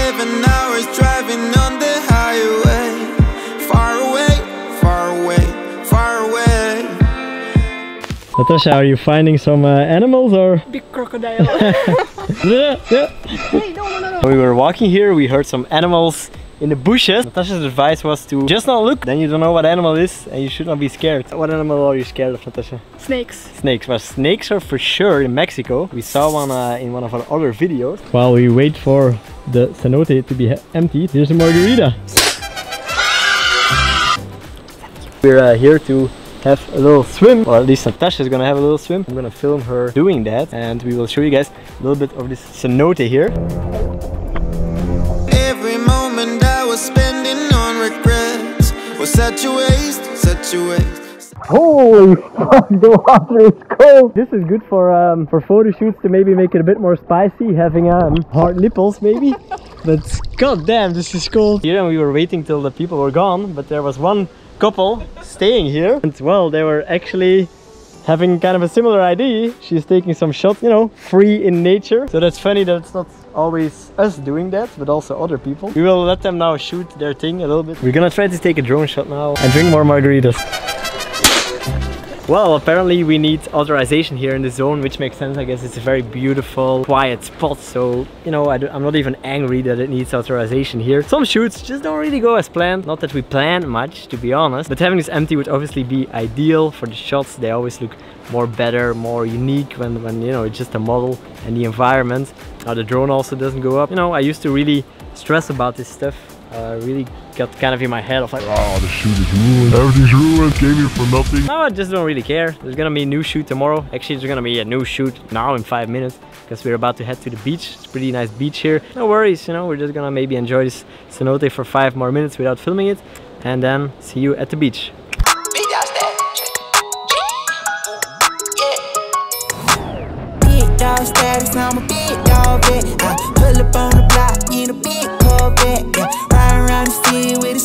7 hours driving on the highway. Far away, far away, far away. Natasha, are you finding some animals or? Big crocodile. Yeah. Hey, no. We were walking here, we heard some animals in the bushes. Natasha's advice was to just not look, then you don't know what animal it is and you should not be scared. What animal are you scared of, Natasha? Snakes. Snakes. Well, snakes are for sure in Mexico. We saw one in one of our other videos. While we wait for the cenote to be empty, here's a margarita. We're here to have a little swim, or at least Natasha's gonna have a little swim. I'm gonna film her doing that and we will show you guys a little bit of this cenote here. Every moment I was spending on regrets was such a waste, such a waste. Holy fuck, the water is cold! This is good for photo shoots, to maybe make it a bit more spicy, having hard nipples maybe. But goddamn, this is cold. Here, and we were waiting till the people were gone, but there was one couple staying here. And well, they were actually having kind of a similar idea. She's taking some shots, you know, free in nature. So that's funny that it's not always us doing that, but also other people. We will let them now shoot their thing a little bit. We're gonna try to take a drone shot now and drink more margaritas. Well, apparently we need authorization here in the zone, which makes sense. I guess it's a very beautiful, quiet spot. So, you know, I'm not even angry that it needs authorization here. Some shoots just don't really go as planned. Not that we plan much, to be honest. But having this empty would obviously be ideal for the shots. They always look more better, more unique when you know, it's just a model and the environment. Now the drone also doesn't go up. You know, I used to really stress about this stuff. Really got kind of in my head of like, oh, the shoot is ruined, everything's ruined, came here for nothing. No, I just don't really care. There's gonna be a new shoot tomorrow. Actually, there's gonna be a new shoot now in 5 minutes because we're about to head to the beach. It's a pretty nice beach here. No worries, you know, we're just gonna maybe enjoy this cenote for 5 more minutes without filming it and then see you at the beach.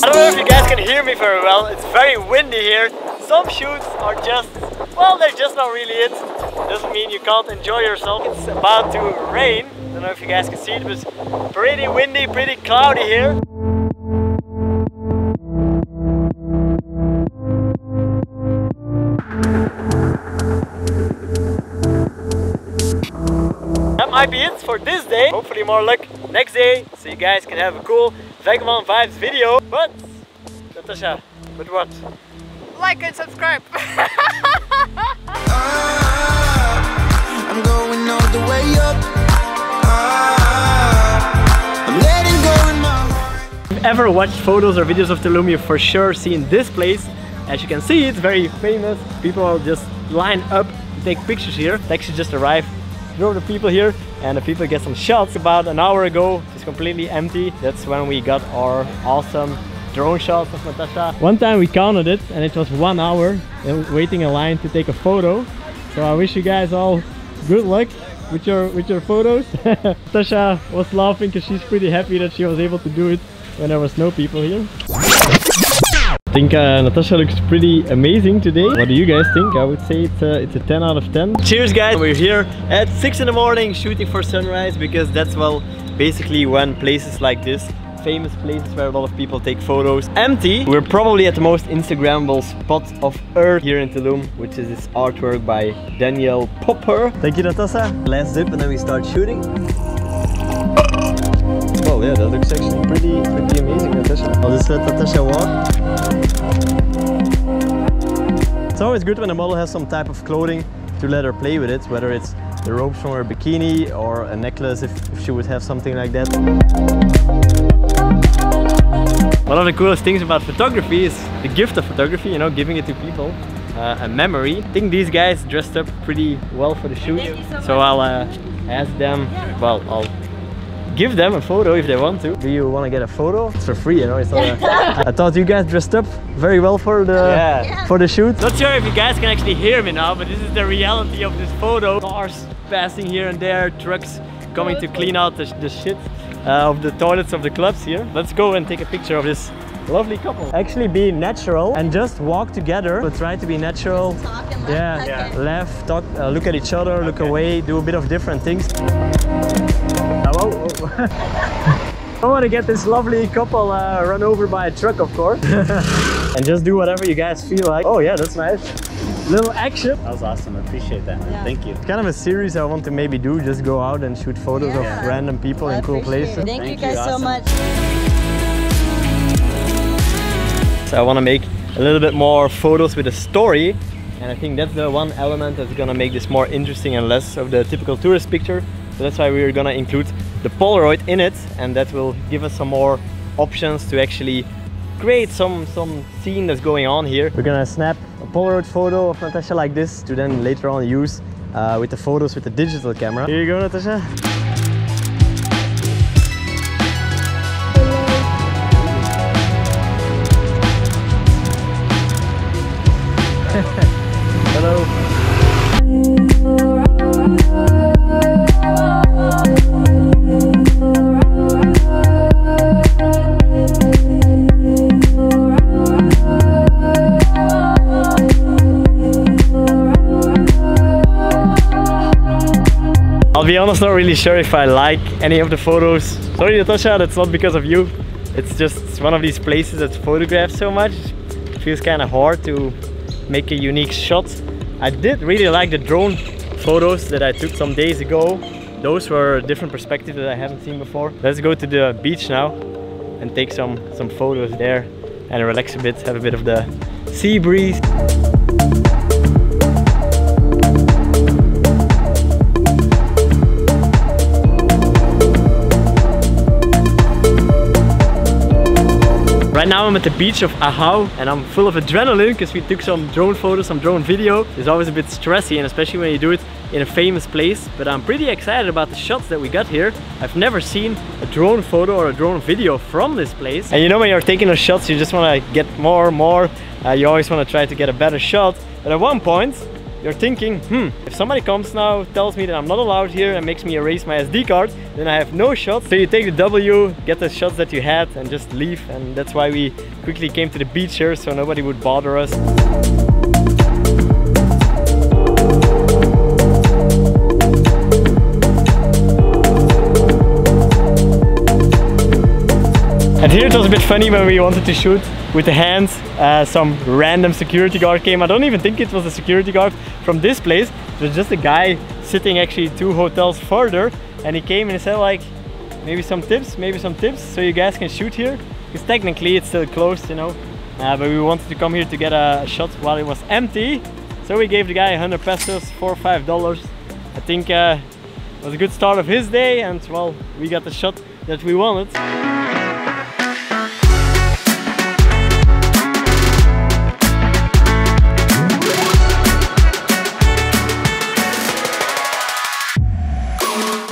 I don't know if you guys can hear me very well. It's very windy here. Some shoots are just, well, they're just not really it. Doesn't mean you can't enjoy yourself. It's about to rain. I don't know if you guys can see it, but it's pretty windy, pretty cloudy here. That might be it for this day. Hopefully more luck next day, so you guys can have a cool Vagabond Vibes video. But, Natasha, but what? Like and subscribe. I'm going all the way up. I'm letting go in my heart. If you've ever watched photos or videos of Tulum, you've for sure seen this place. As you can see, it's very famous. People will just line up to take pictures here. They actually just arrived. Drove the people here and the people get some shots. About an hour ago, it's completely empty. That's when we got our awesome drone shots of Natasha. One time we counted it and it was 1 hour waiting in line to take a photo. So I wish you guys all good luck with your photos. Natasha was laughing because she's pretty happy that she was able to do it when there was no people here. I think Natasha looks pretty amazing today. What do you guys think? I would say it's a 10 out of 10. Cheers guys! We're here at 6 in the morning shooting for sunrise because that's, well, basically when places like this, famous places where a lot of people take photos, empty. We're probably at the most Instagrammable spot of Earth here in Tulum, which is this artwork by Daniel Popper. Thank you, Natasha. Last zip and then we start shooting. Oh yeah, that looks actually pretty amazing, Natasha. I'll just let Natasha walk. It's always good when a model has some type of clothing to let her play with it, whether it's the ropes from her bikini or a necklace if she would have something like that. One of the coolest things about photography is the gift of photography, you know, giving it to people, a memory. I think these guys dressed up pretty well for the shoot, so I'll ask them, well, I'll give them a photo if they want to. Do you want to get a photo? It's for free, you know. It's not I thought you guys dressed up very well for the shoot. Not sure if you guys can actually hear me now, but this is the reality of this photo. Cars passing here and there, trucks coming to clean out the shit of the toilets of the clubs here. Let's go and take a picture of this lovely couple. Actually be natural and just walk together, but try to be natural. Yeah, laugh, talk, look at each other, look away, do a bit of different things. I want to get this lovely couple run over by a truck, of course. And just do whatever you guys feel like. Oh yeah, that's nice. Little action. That was awesome. I appreciate that, man. Yeah. Thank you. It's kind of a series I want to maybe do. Just go out and shoot photos of random people in cool places. Thank you guys so awesome. much. So I want to make a little bit more photos with a story. And I think that's the one element that's gonna make this more interesting and less of the typical tourist picture. So that's why we're gonna include the Polaroid in it, and that will give us some more options to actually create some scene that's going on here. We're gonna snap a Polaroid photo of Natasha like this to then later on use with the photos with the digital camera. Here you go, Natasha. Hello. I'll be honest, not really sure if I like any of the photos. Sorry Natasha, that's not because of you. It's just one of these places that's photographed so much. It feels kind of hard to make a unique shot. I did really like the drone photos that I took some days ago. Those were a different perspective that I haven't seen before. Let's go to the beach now and take some photos there and relax a bit, have a bit of the sea breeze. Right now I'm at the beach of Ahau and I'm full of adrenaline because we took some drone photos, some drone video. It's always a bit stressy, and especially when you do it in a famous place, but I'm pretty excited about the shots that we got here. I've never seen a drone photo or a drone video from this place. And you know, when you're taking those shots, you just want to get more. You always want to try to get a better shot. But at one point, you're thinking, if somebody comes now, tells me that I'm not allowed here and makes me erase my SD card, then I have no shots. So you take the W, get the shots that you had and just leave. And that's why we quickly came to the beach here, so nobody would bother us. And here it was a bit funny when we wanted to shoot with the hands. Some random security guard came. I don't even think it was a security guard from this place. It was just a guy sitting actually 2 hotels further, and he came and he said like, maybe some tips so you guys can shoot here, because technically it's still closed, you know, but we wanted to come here to get a shot while it was empty. So we gave the guy 100 pesos, $4 or $5. I think it was a good start of his day, and well, we got the shot that we wanted.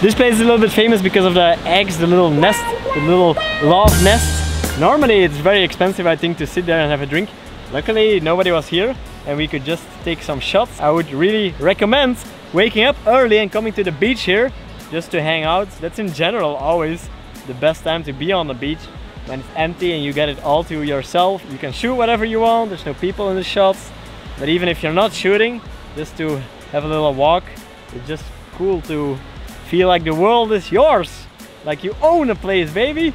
This place is a little bit famous because of the eggs, the little nest, the little love nest. Normally it's very expensive, I think, to sit there and have a drink. Luckily nobody was here and we could just take some shots. I would really recommend waking up early and coming to the beach here just to hang out. That's in general always the best time to be on the beach, when it's empty and you get it all to yourself. You can shoot whatever you want, there's no people in the shots. But even if you're not shooting, just to have a little walk, it's just cool to feel like the world is yours, like you own a place, baby.